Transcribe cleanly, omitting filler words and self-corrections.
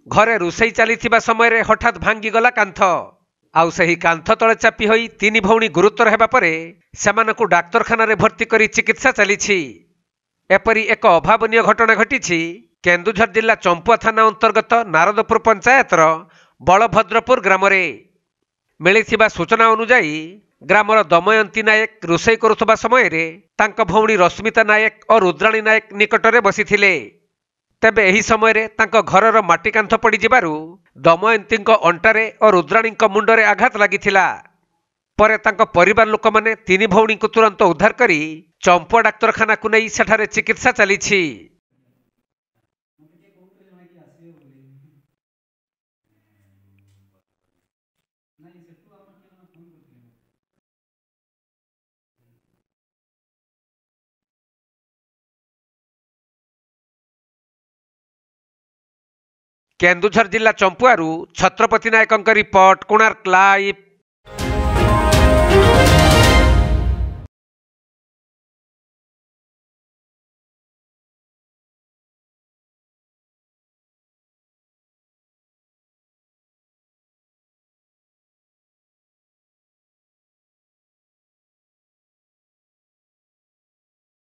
घरे रोषई चली समय हठात भांगीगला कांथ आउ सही कांथ तले चापी होई तीन भौणी गुरुतर हेबा परे सेमानकु डाक्तरखाना रे भर्ती करी चिकित्सा चलीछि। एपरी एक अभावनीय घटना घटी केन्दुझर जिला चंपुआ थाना अंतर्गत नारदपुर पंचायतर बलभद्रपुर ग्राम मिलिथिबा सूचना अनुसार ग्रामर दमयंती नायक रोषई करुवा समय तांका भौणी रश्मिता नायक और रुद्राणी नायक निकटरे बसिथिले। तेबे एही समय तांका घरर माटी कांथ पड़ी जिबारु दमयंती अंटारे और रुद्राणी मुंडरे आघात लागिथिला। परे तांका परिवार लोक माने तीन भौणी को तुरंत उद्धार करी चंपुआ डाक्तरखाना को नहीं सेठारे चिकित्सा चलीछि। केन्दुझर जिला चंपुआरू छत्रपति नायक रिपोर्ट, कोणार्क लाइव।